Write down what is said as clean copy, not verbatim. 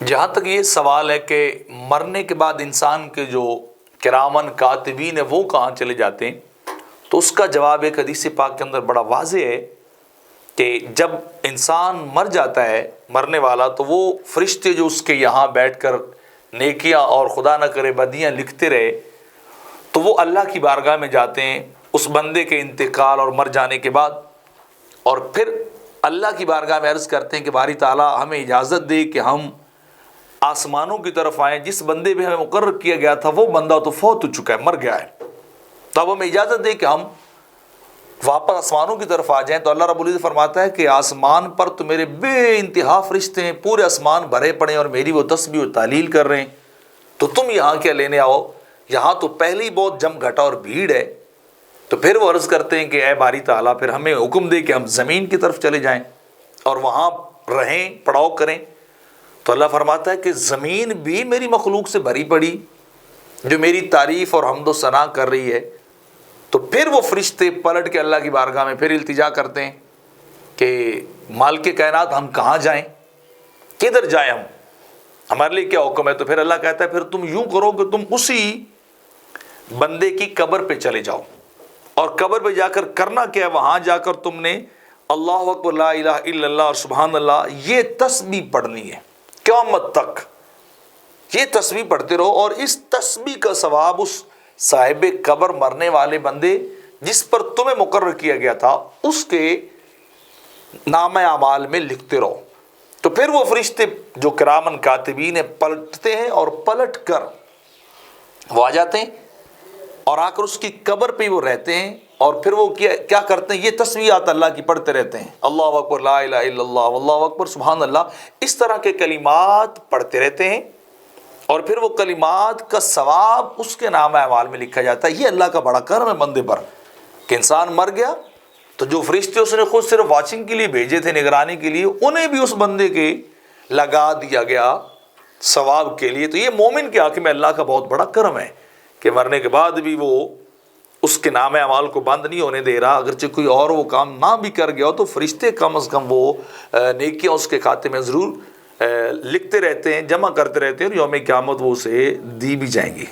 جہاں تک یہ سوال ہے کہ مرنے کے بعد انسان کے جو کرامن کاتبین ہیں وہ کہاں چلے جاتے ہیں، تو اس کا جواب ایک حدیث پاک کے اندر بڑا واضح ہے کہ جب انسان مر جاتا ہے مرنے والا، تو وہ فرشتے جو اس کے یہاں بیٹھ کر نیکیاں اور خدا نہ کرے بدیاں لکھتے رہے، تو وہ اللہ کی بارگاہ میں جاتے ہیں اس بندے کے انتقال اور مر جانے کے بعد، اور پھر اللہ کی بارگاہ میں عرض کرتے ہیں کہ باری تعالیٰ ہمیں اجازت دے کہ ہم آسمانوں کی طرف آئیں، جس بندے پہ ہمیں مقرر کیا گیا تھا وہ بندہ تو فوت ہو چکا ہے، مر گیا ہے، تو اب ہمیں اجازت دے کہ ہم واپس آسمانوں کی طرف آ جائیں۔ تو اللہ رب العزت فرماتا ہے کہ آسمان پر تو میرے بے انتہا فرشتے ہیں، پورے آسمان بھرے پڑے ہیں اور میری وہ تسبیح و تعلیل کر رہے ہیں، تو تم یہاں کیا لینے آؤ؟ یہاں تو پہلے ہی بہت جم گھٹا اور بھیڑ ہے۔ تو پھر وہ عرض کرتے ہیں کہ اے باری تعالیٰ پھر ہمیں حکم دے کہ ہم زمین کی طرف چلے جائیں اور وہاں رہیں، پڑاؤ کریں۔ تو اللہ فرماتا ہے کہ زمین بھی میری مخلوق سے بھری پڑی جو میری تعریف اور حمد و ثنا کر رہی ہے۔ تو پھر وہ فرشتے پلٹ کے اللہ کی بارگاہ میں پھر التجا کرتے ہیں کہ مالک کائنات ہم کہاں جائیں، کدھر جائیں، ہمارے لیے کیا حکم ہے؟ تو پھر اللہ کہتا ہے پھر تم یوں کرو کہ تم اسی بندے کی قبر پہ چلے جاؤ، اور قبر پہ جا کر کرنا کیا ہے؟ وہاں جا کر تم نے اللہ اکبر لا الہ الا اللہ اور سبحان اللہ یہ تسبیح پڑھنی ہے قیامت تک، یہ تسبیح پڑھتے رہو، اور اس تسبیح کا ثواب اس صاحب قبر مرنے والے بندے جس پر تمہیں مقرر کیا گیا تھا اس کے نامہ اعمال میں لکھتے رہو۔ تو پھر وہ فرشتے جو کرامن کاتبین ہیں پلٹتے ہیں، اور پلٹ کر وہ آ جاتے ہیں اور آ کر اس کی قبر پہ وہ رہتے ہیں، اور پھر وہ کیا کرتے ہیں؟ یہ تسبیحات اللہ کی پڑھتے رہتے ہیں، اللہ اکبر لا الہ الا اللہ واللہ اکبر سبحان اللہ، اس طرح کے کلمات پڑھتے رہتے ہیں، اور پھر وہ کلمات کا ثواب اس کے نامہ اعمال میں لکھا جاتا ہے۔ یہ اللہ کا بڑا کرم ہے بندے پر کہ انسان مر گیا تو جو فرشتے اس نے خود صرف واچنگ کے لیے بھیجے تھے، نگرانی کے لیے، انہیں بھی اس بندے کے لگا دیا گیا ثواب کے لیے۔ تو یہ مومن کے حق میں اللہ کا بہت بڑا کرم ہے کہ مرنے کے بعد بھی وہ اس کے نام اعمال کو بند نہیں ہونے دے رہا، اگرچہ کوئی اور وہ کام نہ بھی کر گیا ہو تو فرشتے کم از کم وہ نیکیاں اس کے کھاتے میں ضرور لکھتے رہتے ہیں، جمع کرتے رہتے ہیں، اور یوم قیامت وہ اسے دی بھی جائیں گی۔